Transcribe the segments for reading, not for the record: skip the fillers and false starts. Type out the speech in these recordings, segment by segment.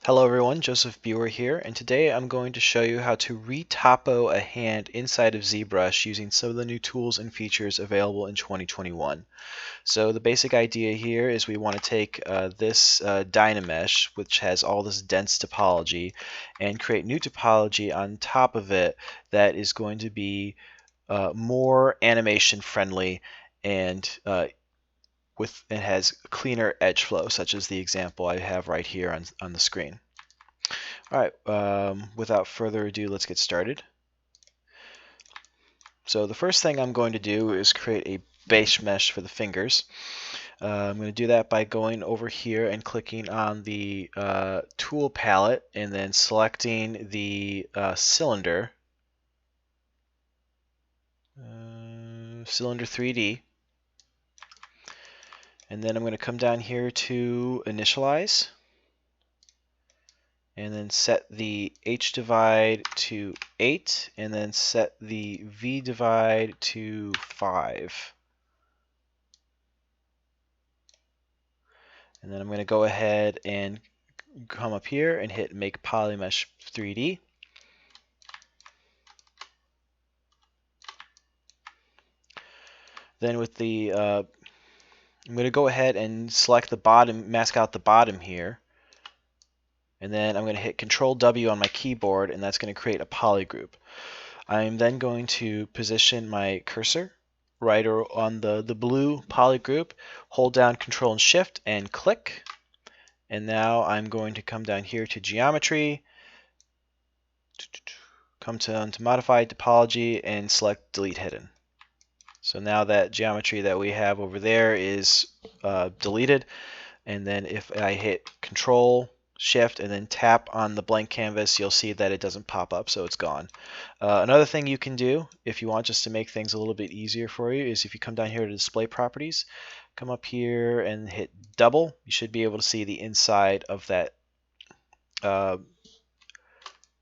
Hello everyone, Joseph Buer here, and today I'm going to show you how to retopo a hand inside of Zbrush using some of the new tools and features available in 2021. So the basic idea here is we want to take this Dynamesh, which has all this dense topology, and create new topology on top of it that is going to be more animation friendly and it has cleaner edge flow, such as the example I have right here on the screen. All right, without further ado, let's get started. So the first thing I'm going to do is create a base mesh for the fingers. I'm going to do that by going over here and clicking on the tool palette and then selecting the cylinder, cylinder 3D. And then I'm going to come down here to initialize and then set the H divide to 8 and then set the V divide to 5. And then I'm going to go ahead and come up here and hit make polymesh 3D. Then with the I'm going to go ahead and select the bottom, mask out the bottom here. And then I'm going to hit Control W on my keyboard, and that's going to create a polygroup. I'm then going to position my cursor right on the blue polygroup, hold down Control and Shift and click. And now I'm going to come down here to Geometry, come to Modify Topology, and select Delete Hidden. So now that geometry that we have over there is deleted. And then if I hit Control, Shift, and then tap on the blank canvas, you'll see that it doesn't pop up, so it's gone. Another thing you can do, if you want just to make things a little bit easier for you, is if you come down here to Display Properties, come up here and hit Double, you should be able to see the inside of that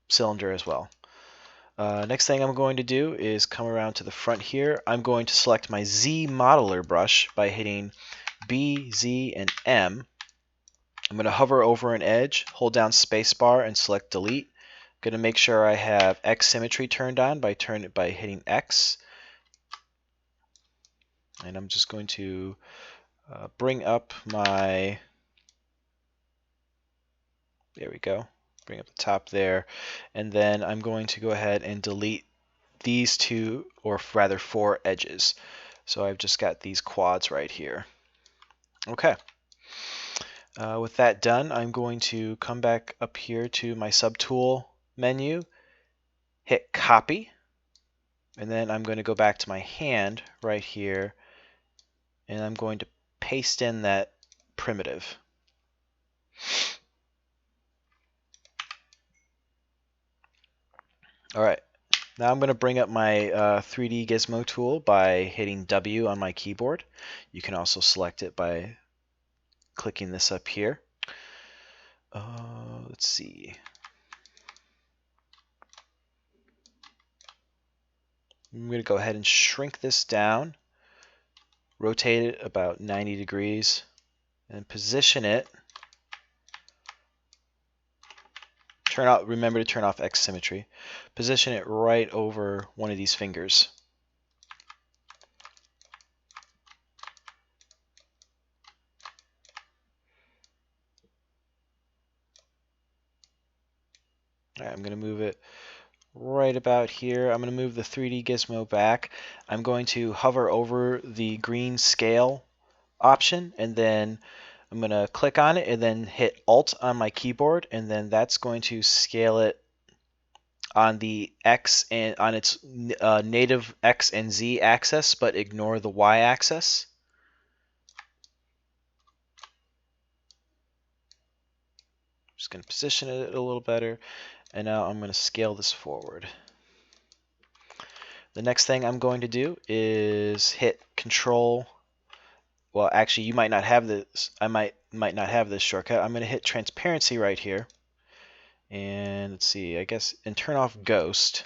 cylinder as well. Next thing I'm going to do is come around to the front here. I'm going to select my Zmodeler brush by hitting B, Z, and M. I'm going to hover over an edge, hold down spacebar, and select Delete. I'm going to make sure I have X symmetry turned on by hitting X. And I'm just going to bring up my, there we go, bring up the top there. And then I'm going to go ahead and delete these two, or rather 4 edges. So I've just got these quads right here. Okay. With that done, I'm going to come back up here to my subtool menu, hit copy, and then I'm going to go back to my hand right here, and I'm going to paste in that primitive. All right. Now I'm going to bring up my 3D Gizmo tool by hitting W on my keyboard. You can also select it by clicking this up here. Let's see. I'm going to go ahead and shrink this down, rotate it about 90 degrees, and position it. Remember to turn off X symmetry. Position it right over one of these fingers. All right, I'm going to move it right about here. I'm going to move the 3D Gizmo back. I'm going to hover over the green scale option, and then I'm going to click on it and then hit Alt on my keyboard, and then that's going to scale it on the X and on its native X and Z axis, but ignore the Y axis. Just going to position it a little better, and now I'm going to scale this forward. The next thing I'm going to do is hit Control. Well, actually, you might not have this. I might not have this shortcut. I'm going to hit Transparency right here, and let's see. I guess and turn off Ghost.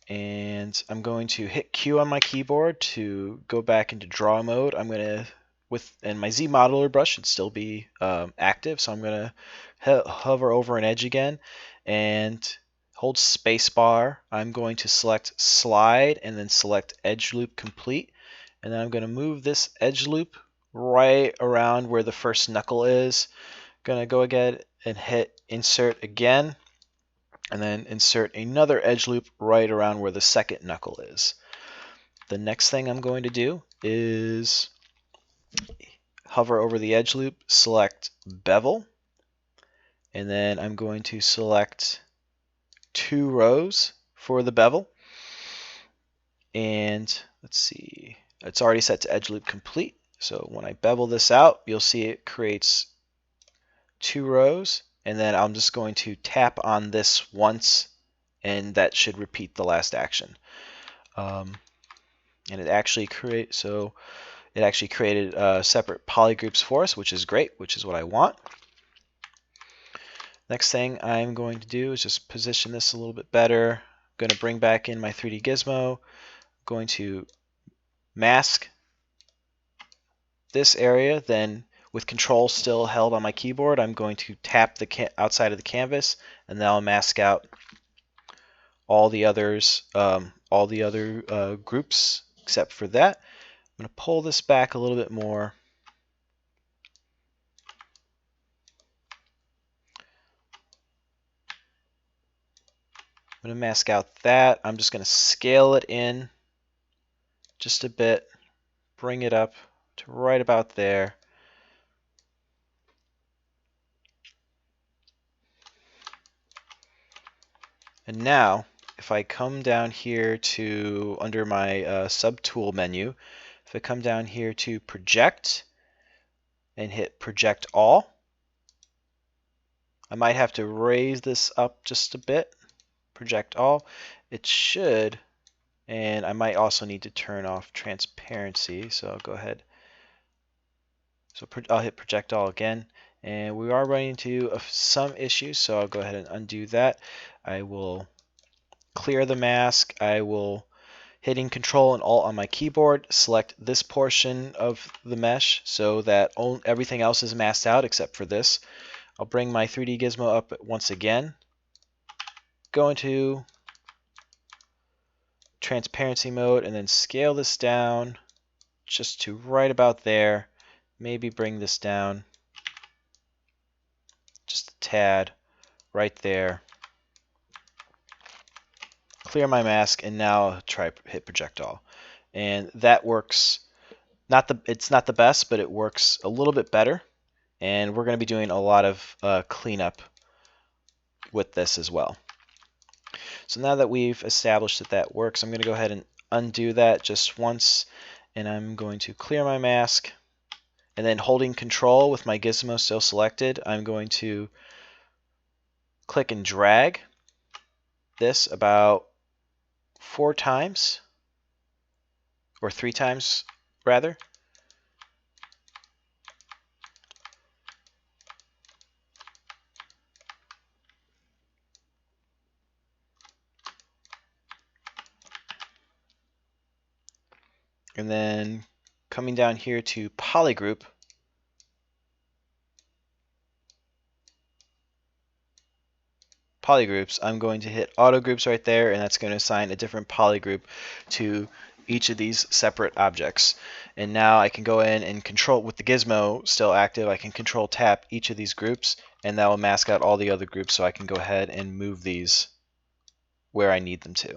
And I'm going to hit Q on my keyboard to go back into draw mode. I'm going to and my Zmodeler brush should still be active. So I'm going to hover over an edge again and hold spacebar. I'm going to select slide and then select edge loop complete. And then I'm going to move this edge loop right around where the first knuckle is. Going to go again and hit insert again, and then insert another edge loop right around where the second knuckle is. The next thing I'm going to do is hover over the edge loop, select bevel, and then I'm going to select 2 rows for the bevel. And let's see, it's already set to edge loop complete. So when I bevel this out, you'll see it creates 2 rows, and then I'm just going to tap on this once, and that should repeat the last action. And it actually created separate polygroups for us, which is great, which is what I want. Next thing I'm going to do is just position this a little bit better. I'm going to bring back in my 3D Gizmo. I'm going to mask this area, then with Control still held on my keyboard, I'm going to tap the outside of the canvas, and then I'll mask out all the others, groups except for that. I'm going to pull this back a little bit more. I'm going to mask out that. I'm just going to scale it in just a bit, bring it up to right about there. And now, if I come down here to under my subtool menu, if I come down here to project and hit project all, I might have to raise this up just a bit. Project all. It should, and I might also need to turn off transparency, so I'll go ahead. So I'll hit project all again, and we are running into some issues, so I'll go ahead and undo that. I will clear the mask. I will, hitting Control and Alt on my keyboard, select this portion of the mesh so that everything else is masked out except for this. I'll bring my 3D Gizmo up once again, go into transparency mode, and then scale this down just to right about there. Maybe bring this down just a tad right there. Clear my mask, and now hit project all. And that works. It's not the best, but it works a little bit better. And we're going to be doing a lot of cleanup with this as well. So now that we've established that that works, I'm going to go ahead and undo that just once, and I'm going to clear my mask, and then holding Control with my gizmo still selected, I'm going to click and drag this about 4 times, or 3 times rather. And then coming down here to polygroup, polygroups, I'm going to hit auto groups right there, and that's going to assign a different polygroup to each of these separate objects. And now I can go in and control, with the gizmo still active, I can control tap each of these groups, and that will mask out all the other groups, so I can go ahead and move these where I need them to.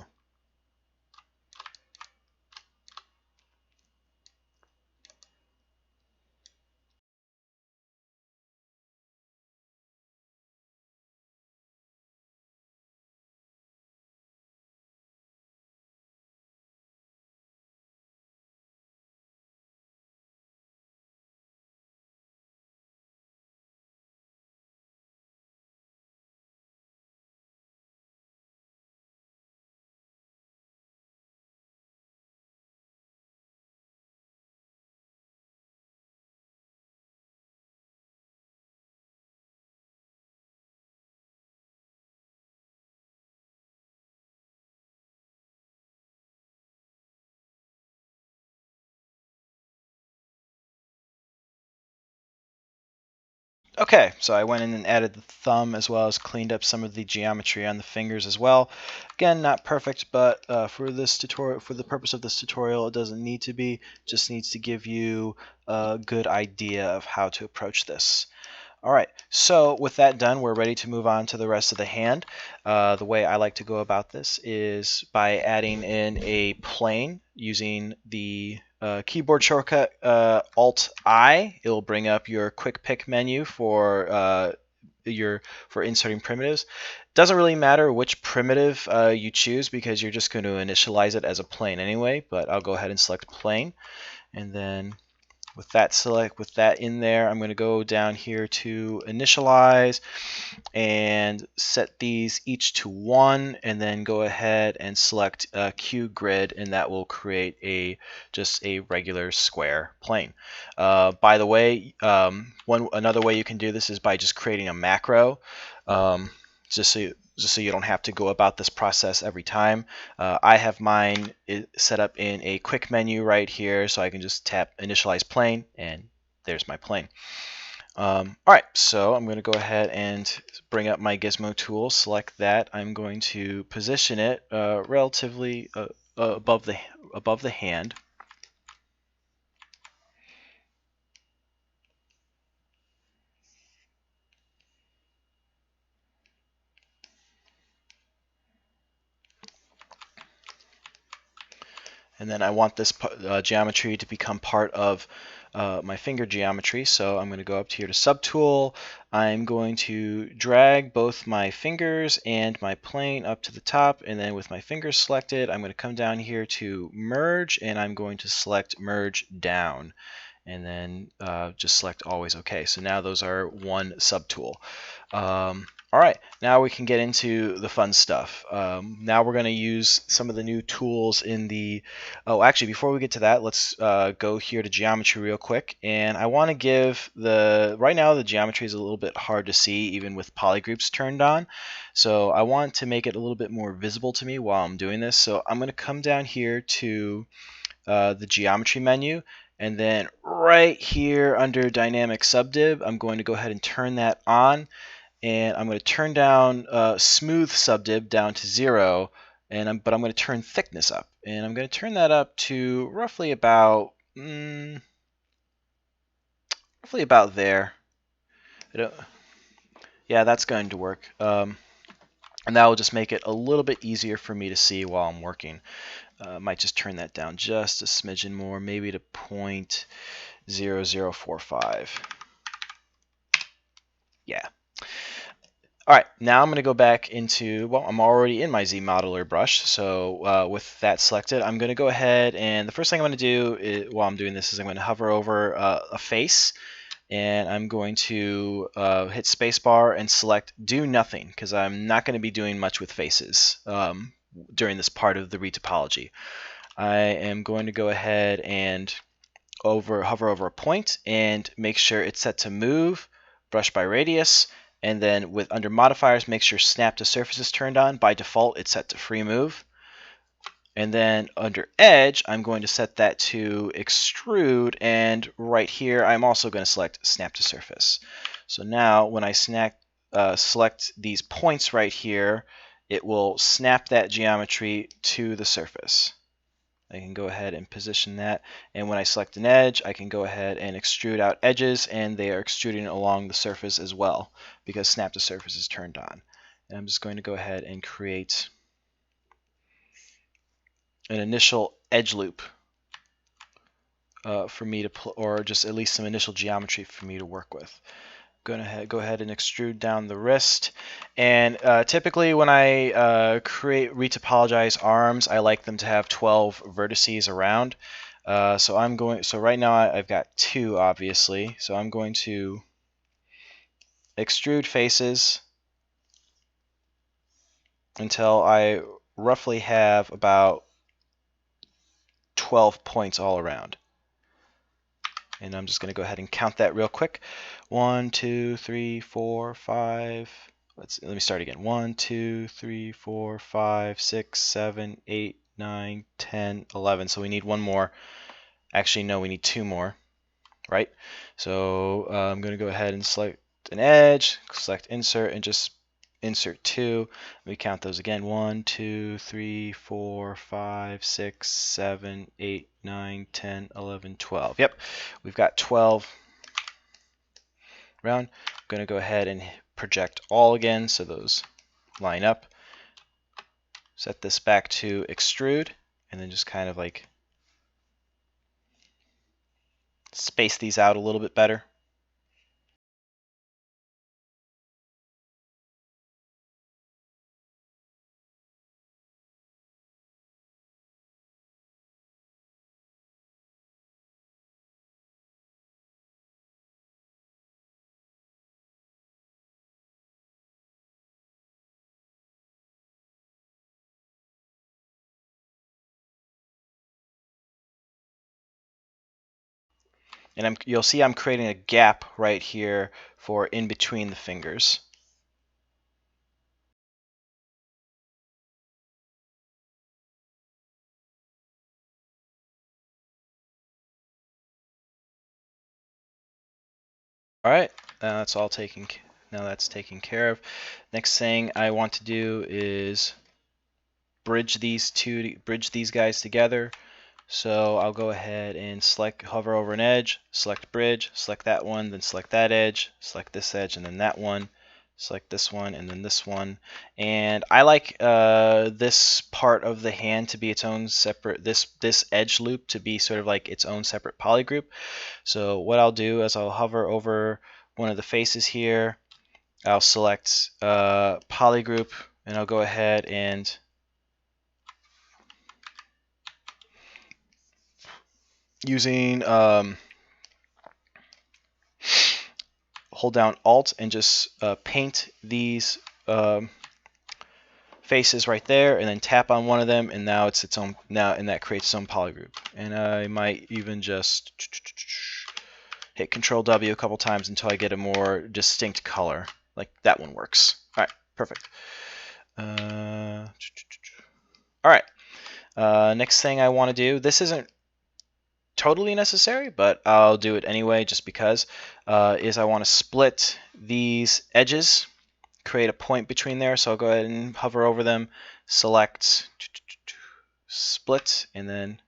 Okay, so I went in and added the thumb as well as cleaned up some of the geometry on the fingers as well. Again, not perfect, but for this tutorial, for the purpose of this tutorial, it doesn't need to be. Just needs to give you a good idea of how to approach this. All right, so with that done, we're ready to move on to the rest of the hand. The way I like to go about this is by adding in a plane using the keyboard shortcut Alt-I. It will bring up your quick pick menu for inserting primitives. Doesn't really matter which primitive you choose because you're just going to initialize it as a plane anyway, but I'll go ahead and select plane, and then with that in there, I'm going to go down here to initialize and set these each to 1, and then go ahead and select Q grid, and that will create just a regular square plane. By the way, another way you can do this is by just creating a macro. Just so you don't have to go about this process every time. I have mine set up in a quick menu right here, so I can just tap initialize plane, and there's my plane. All right, so I'm going to go ahead and bring up my Gizmo tool, select that. I'm going to position it relatively above the hand. And then I want this geometry to become part of my finger geometry. So I'm going to go up here to Subtool. I'm going to drag both my fingers and my plane up to the top. And then with my fingers selected, I'm going to come down here to Merge, and I'm going to select Merge Down. And then just select Always OK. So now those are one subtool. All right, now we can get into the fun stuff. Now we're going to use some of the new tools in the... Oh, actually, before we get to that, let's go here to geometry real quick. And I want to give the... Right now, the geometry is a little bit hard to see, even with polygroups turned on. So I want to make it a little bit more visible to me while I'm doing this. So I'm going to come down here to the geometry menu. And then right here under dynamic subdiv, I'm going to go ahead and turn that on. And I'm going to turn down smooth subdiv down to 0, but I'm going to turn thickness up, and I'm going to turn that up to roughly about there. Yeah, that's going to work, and that will just make it a little bit easier for me to see while I'm working. Might just turn that down just a smidgen more, maybe to 0.0045. Yeah. All right, now I'm going to go back into, well, I'm already in my Zmodeler brush, so with that selected, I'm going to go ahead, and the first thing I'm going to do while I'm doing this is I'm going to hover over a face, and I'm going to hit spacebar and select Do Nothing, because I'm not going to be doing much with faces during this part of the retopology. I am going to go ahead and hover over a point and make sure it's set to Move, Brush by Radius, and then under modifiers, make sure Snap to Surface is turned on. By default, it's set to Free Move. And then under Edge, I'm going to set that to Extrude, and right here, I'm also going to select Snap to Surface. So now, when I select these points right here, it will snap that geometry to the surface. I can go ahead and position that, and when I select an edge, I can go ahead and extrude out edges, and they are extruding along the surface as well because Snap to Surface is turned on. And I'm just going to go ahead and create an initial edge loop for me to, or just at least some initial geometry for me to work with. Going to go ahead and extrude down the wrist, and typically when I create retopologize arms, I like them to have 12 vertices around. So right now I've got 2, obviously. So I'm going to extrude faces until I roughly have about 12 points all around. And I'm just going to go ahead and count that real quick. 1, 2, 3, 4, 5. Let me start again. 1, 2, 3, 4, 5, 6, 7, 8, 9, 10, 11. So we need one more. Actually, no, we need 2 more, right? So I'm going to go ahead and select an edge, select insert, and just insert two. We count those again: 1, 2, 3, 4, 5, 6, 7, 8, 9, 10, 11, 12. Yep, we've got 12 around. I'm going to go ahead and project all again so those line up. Set this back to extrude, and then just kind of like space these out a little bit better. And you'll see I'm creating a gap right here for in between the fingers. All right, that's all taken. Now that's taken care of. Next thing I want to do is bridge these guys together. So I'll go ahead and hover over an edge, select bridge, select that one, then select that edge, select this edge, and then that one, select this one, and then this one. And I like this part of the hand to be its own separate, this edge loop to be sort of like its own separate polygroup. So what I'll do is I'll hover over one of the faces here, I'll select polygroup, and I'll go ahead and using hold down Alt and just paint these faces right there, and then tap on one of them, and now it's its own and that creates its own polygroup. And I might even just hit Control W a couple times until I get a more distinct color. Like that one works. All right, perfect. All right. Next thing I want to do. This isn't totally necessary, but I'll do it anyway just because, is I want to split these edges, create a point between there. So I'll go ahead and hover over them, select split, and then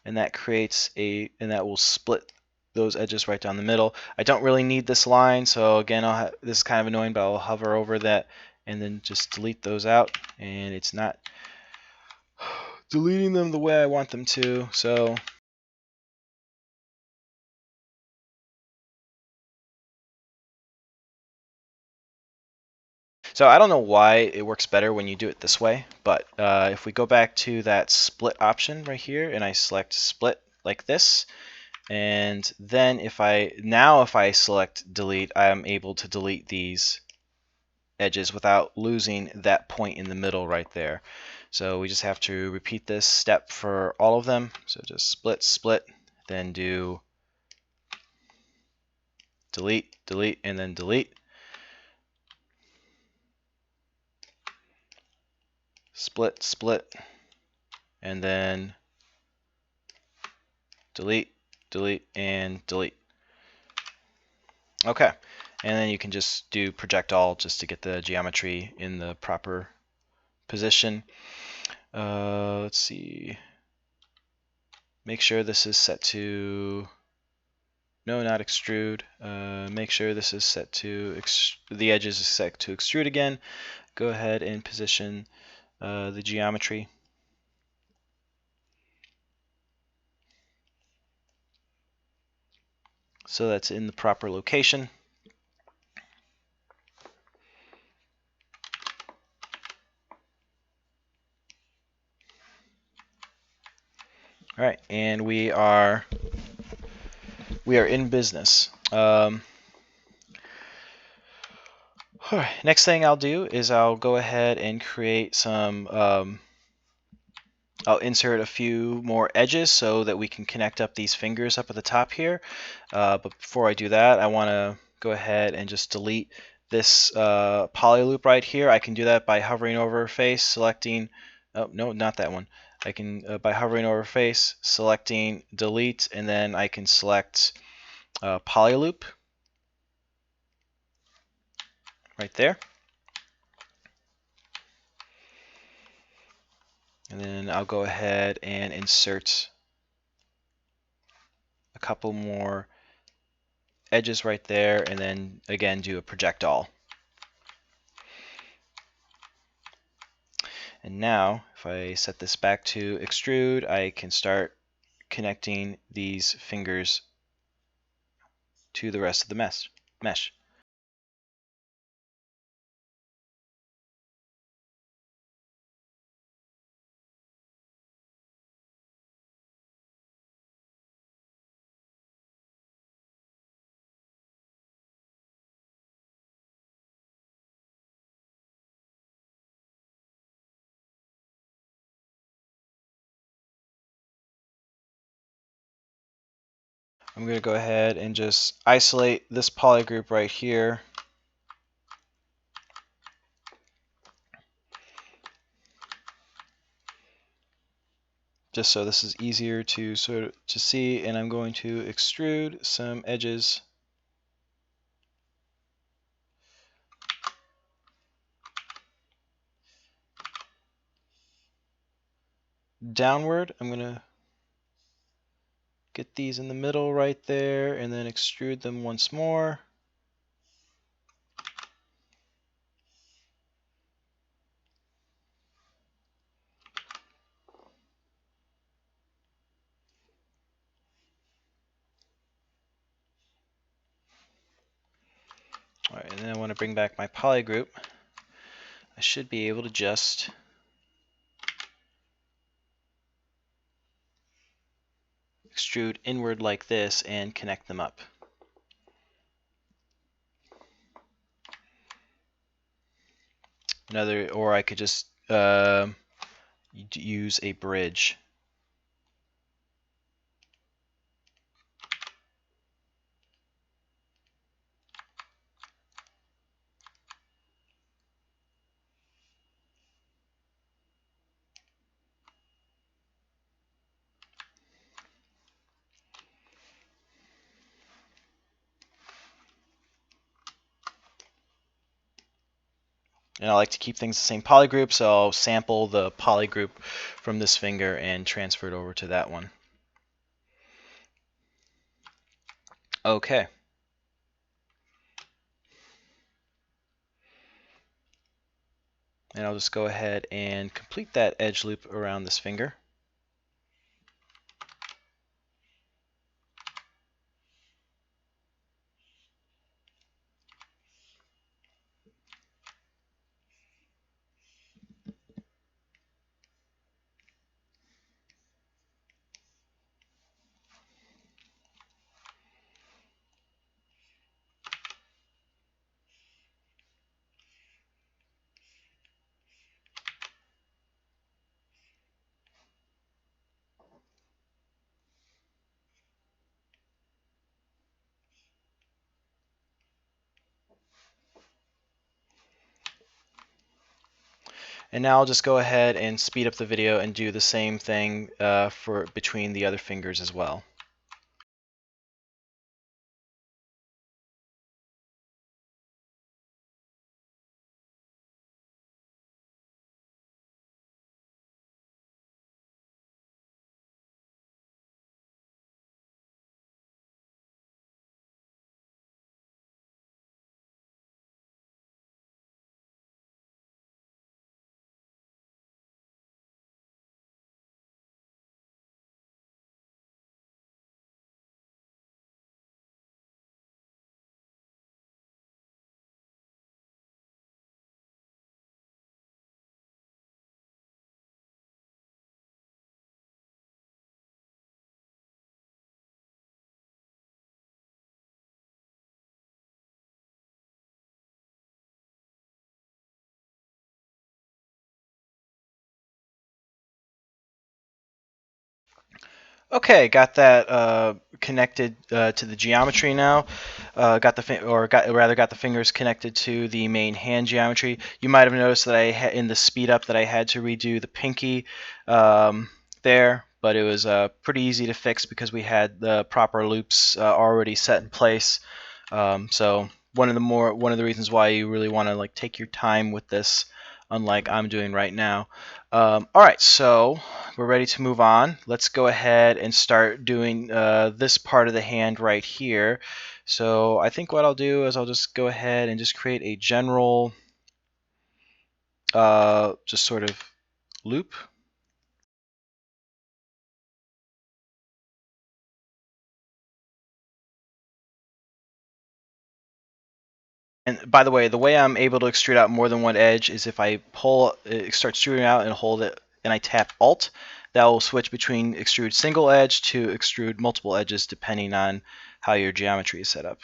and that creates and that will split those edges right down the middle. I don't really need this line, so again, this is kind of annoying, but I'll hover over that and then just delete those out, and it's not deleting them the way I want them to. So I don't know why it works better when you do it this way, but if we go back to that split option right here and I select split like this, and then if I select delete, I am able to delete these edges without losing that point in the middle right there. So we just have to repeat this step for all of them. So just split, split, then do delete, delete, and then delete. Split, split, and then delete, delete, and delete. Okay, and then you can just do project all just to get the geometry in the proper position. Let's see. Make sure this is set to, no, not extrude. Make sure this is set to, the edges is set to extrude again. Go ahead and position the geometry. So that's in the proper location. All right, and we are in business. Next thing I'll do is I'll go ahead and create some. I'll insert a few more edges so that we can connect up these fingers up at the top here. But before I do that, I want to go ahead and just delete this poly loop right here. I can do that by hovering over face, selecting. Oh no, not that one. I can by hovering over face, selecting delete, and then I can select poly loop, right there. And then I'll go ahead and insert a couple more edges right there, and then again do a project all. And now if I set this back to extrude, I can start connecting these fingers to the rest of the mesh. I'm going to go ahead and just isolate this poly group right here. Just so this is easier to see, and I'm going to extrude some edges downward. I'm going to get these in the middle right there and then extrude them once more. All right, and then I want to bring back my poly group. I should be able to just extrude inward like this and connect them up. Or I could just use a bridge. And I like to keep things the same poly group, so I'll sample the poly group from this finger and transfer it over to that one. Okay. And I'll just go ahead and complete that edge loop around this finger. And now I'll just go ahead and speed up the video and do the same thing for between the other fingers as well. Okay, got that connected to the geometry now. Got the fingers connected to the main hand geometry. You might have noticed that in the speed up that I had to redo the pinky there, but it was pretty easy to fix because we had the proper loops already set in place. So one of the reasons why you really want to like take your time with this, unlike I'm doing right now. All right, so we're ready to move on. Let's go ahead and start doing this part of the hand right here. So I think what I'll do is I'll just go ahead and just create a general just sort of loop. And by the way I'm able to extrude out more than one edge is if I start extruding out and hold it, and I tap Alt, that will switch between extrude single edge to extrude multiple edges depending on how your geometry is set up.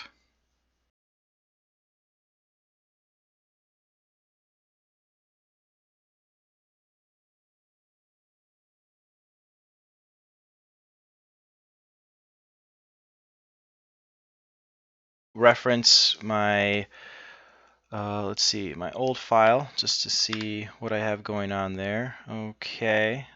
Reference my let's see, my old file just to see what I have going on there. Okay.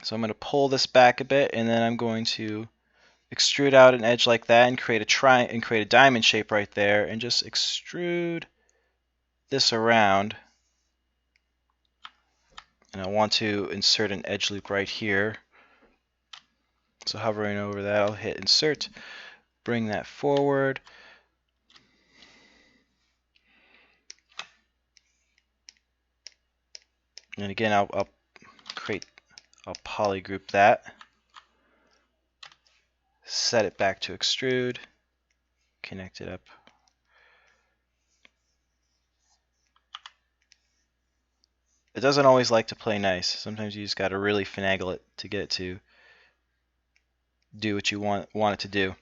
So I'm going to pull this back a bit, and then I'm going to extrude out an edge like that and create a diamond shape right there, and just extrude this around. And I want to insert an edge loop right here. So hovering over that, I'll hit insert, bring that forward. And again, I'll polygroup that, set it back to extrude, connect it up. It doesn't always like to play nice. Sometimes you just got to really finagle it to get it to do what you want it to do.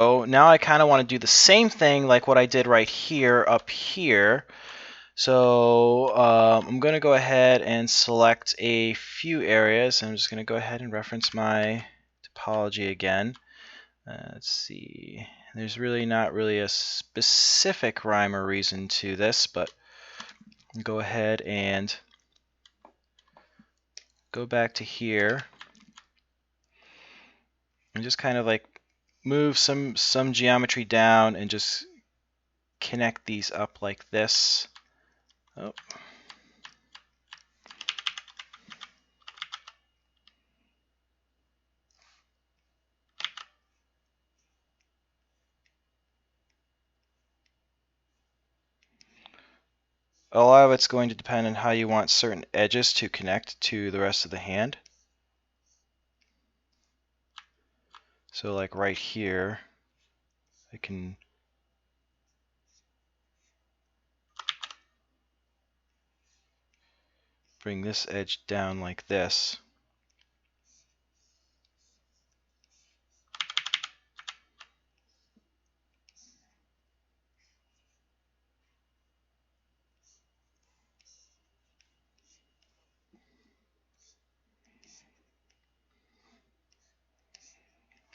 So now I kind of want to do the same thing like what I did right here up here. So I'm going to go ahead and select a few areas. I'm just going to go ahead and reference my topology again. Let's see. There's really not really a specific rhyme or reason to this, but go ahead and go back to here and just kind of like move some geometry down and just connect these up like this. Oh. A lot of it's going to depend on how you want certain edges to connect to the rest of the hand. So like right here, I can bring this edge down like this.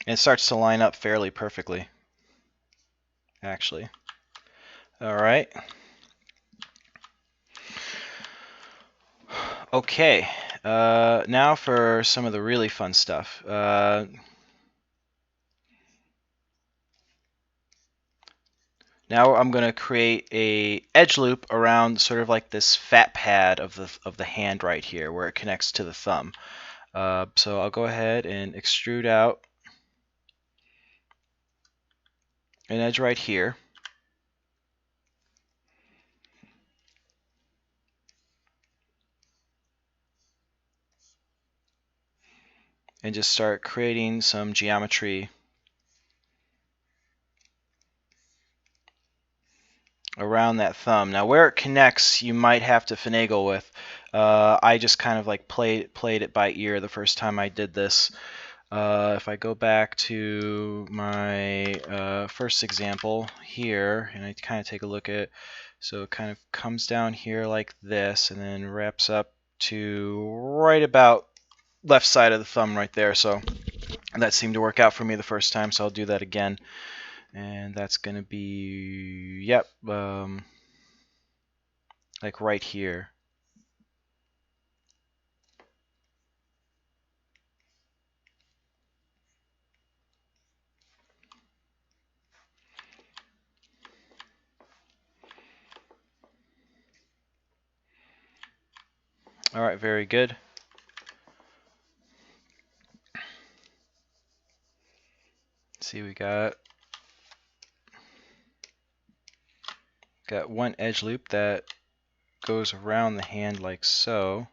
And it starts to line up fairly perfectly, actually. All right. Okay, now for some of the really fun stuff. Now I'm going to create a edge loop around sort of like this fat pad of the hand right here where it connects to the thumb. So I'll go ahead and extrude out an edge right here. And just start creating some geometry around that thumb. Now where it connects you might have to finagle with. I just kind of like played it by ear the first time I did this. If I go back to my first example here and I kind of take a look at it, so it kind of comes down here like this and then wraps up to right about left side of the thumb right there. So That seemed to work out for me the first time, so I'll do that again. And that's going to be, yep, like right here. All right, very good. See, we got one edge loop that goes around the hand like so.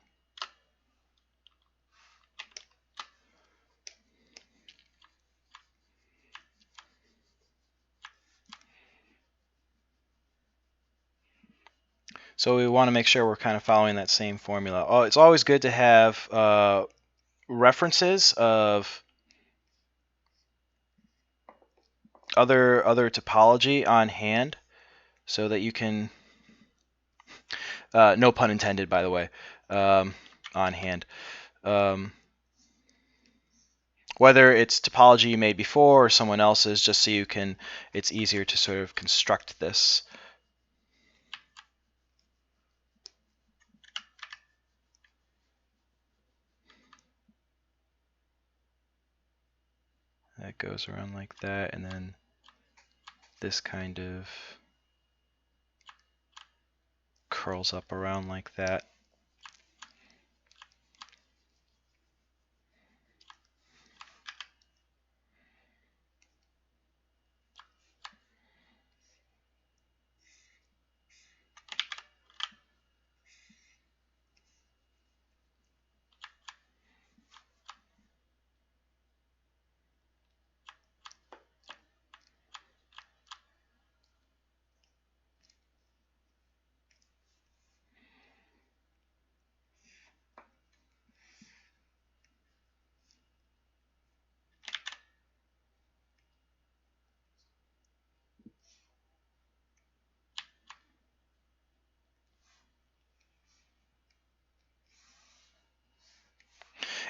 So we want to make sure we're kind of following that same formula. Oh, it's always good to have references of other topology on hand, so that you can, no pun intended, by the way, on hand. Whether it's topology you made before or someone else's, just so you can, it's easier to sort of construct this. That goes around like that, and then this kind of curls up around like that.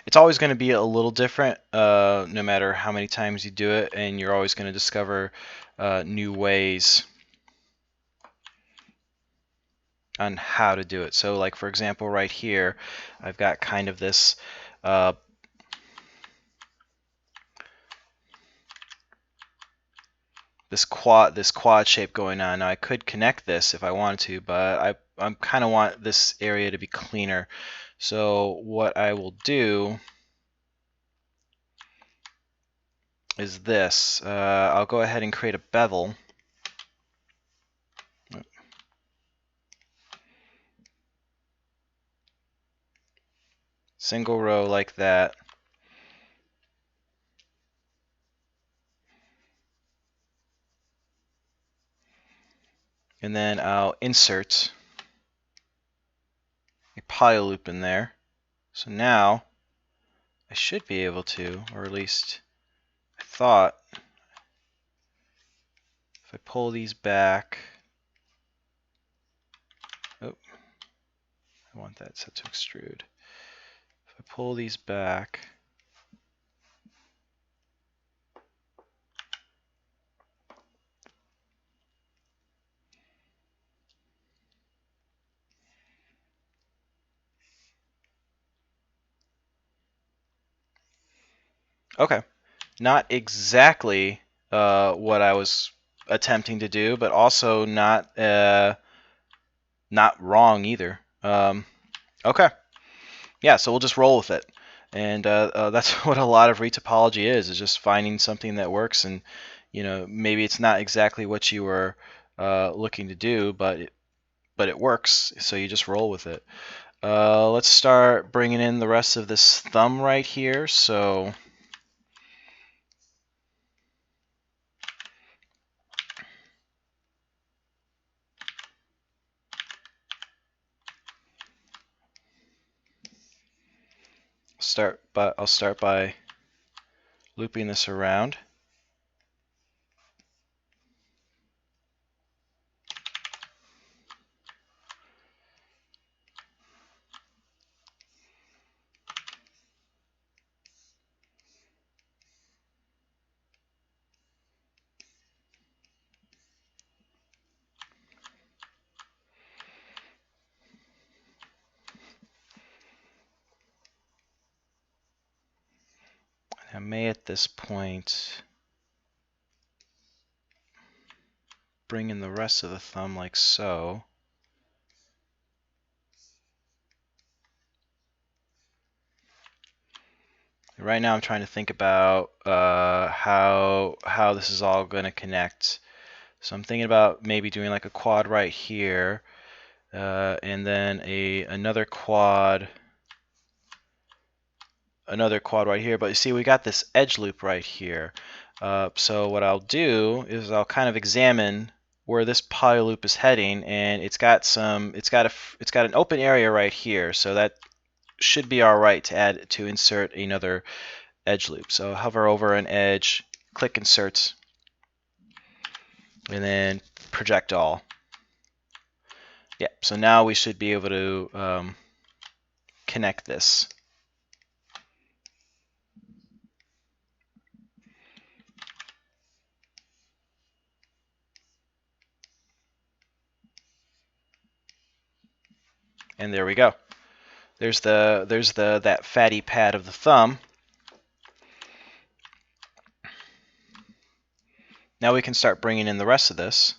It's always going to be a little different, no matter how many times you do it, and you're always going to discover new ways on how to do it. So, like for example, right here, I've got kind of this this quad shape going on. Now I could connect this if I wanted to, but I kind of want this area to be cleaner. So what I will do is this. I'll go ahead and create a bevel. Single row like that. And then I'll insert a poly loop in there. So now I should be able to, or at least I thought, if I pull these back, oh, I want that set to extrude. If I pull these back, okay, not exactly what I was attempting to do, but also not wrong either. Okay, yeah, so we'll just roll with it, and that's what a lot of retopology is just finding something that works, and maybe it's not exactly what you were looking to do, but it works, so you just roll with it. Let's start bringing in the rest of this thumb right here. So I'll start by looping this around. may at this point bring in the rest of the thumb like so. Right now I'm trying to think about how this is all going to connect. So I'm thinking about maybe doing like a quad right here, and then another quad right here. But you see, we got this edge loop right here. So what I'll do is I'll kind of examine where this poly loop is heading, and it's got an open area right here. So that should be all right to insert another edge loop. So hover over an edge, click insert, and then project all. Yeah, so now we should be able to connect this. And there we go. There's that fatty pad of the thumb. Now we can start bringing in the rest of this.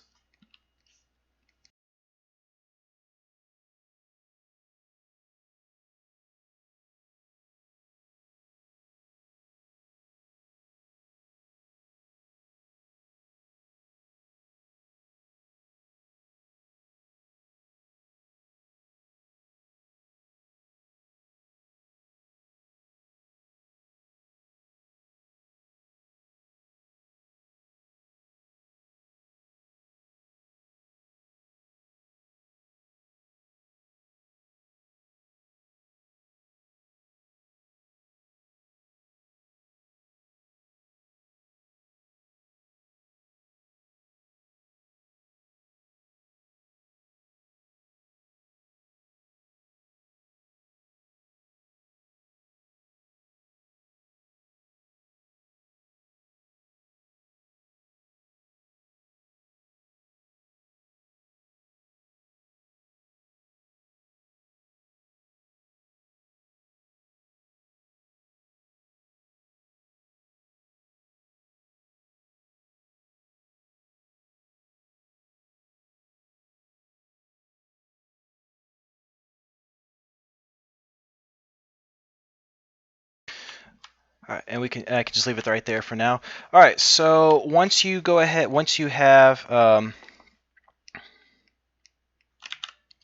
All right, and I can just leave it right there for now. All right, so once you have the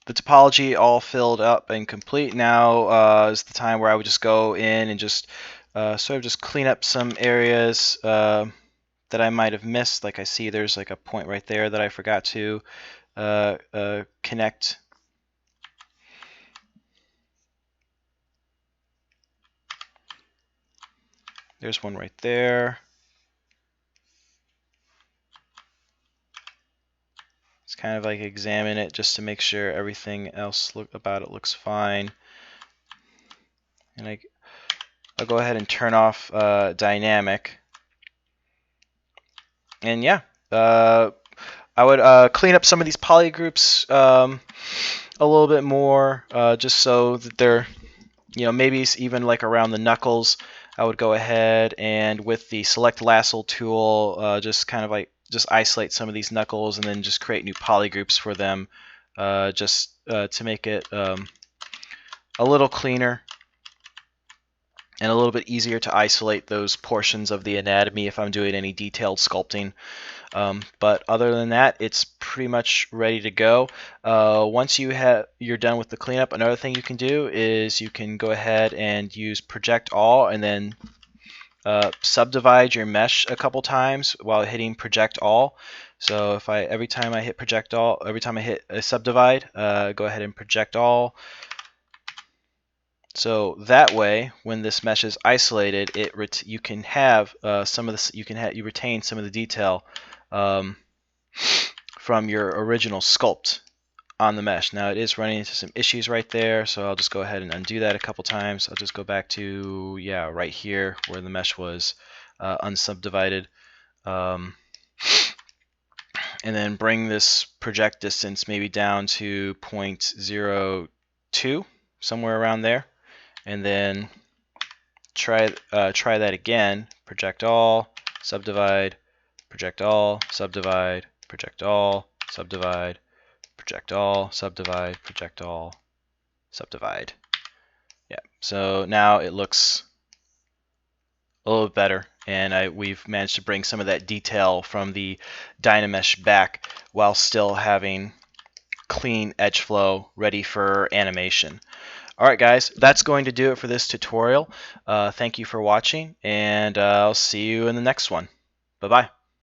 topology all filled up and complete, now is the time where I would just go in and just sort of just clean up some areas that I might have missed. Like I see there's like a point right there that I forgot to connect. There's one right there. It's kind of like examine it just to make sure everything else about it looks fine. And I'll go ahead and turn off dynamic. And yeah, I would clean up some of these poly groups a little bit more, just so that they're, maybe even like around the knuckles. I would go ahead and with the select lasso tool, just kind of like isolate some of these knuckles and then just create new poly groups for them, just to make it a little cleaner and a little bit easier to isolate those portions of the anatomy if I'm doing any detailed sculpting. But other than that, it's pretty much ready to go. Once you're done with the cleanup, another thing you can do is you can go ahead and use project all and then subdivide your mesh a couple times while hitting project all. So if every time I hit a subdivide, go ahead and project all. So that way, when this mesh is isolated, you can have you retain some of the detail from your original sculpt on the mesh. Now it is running into some issues right there, so I'll just go ahead and undo that a couple times. I'll just go back to right here where the mesh was unsubdivided, and then bring this project distance maybe down to 0.02, somewhere around there, and then try that again. Project all, subdivide, project all, subdivide, project all, subdivide, project all, subdivide, project all, subdivide. Yeah, so now it looks a little bit better, and we've managed to bring some of that detail from the Dynamesh back while still having clean edge flow ready for animation. Alright guys, that's going to do it for this tutorial. Thank you for watching, and I'll see you in the next one. Bye-bye.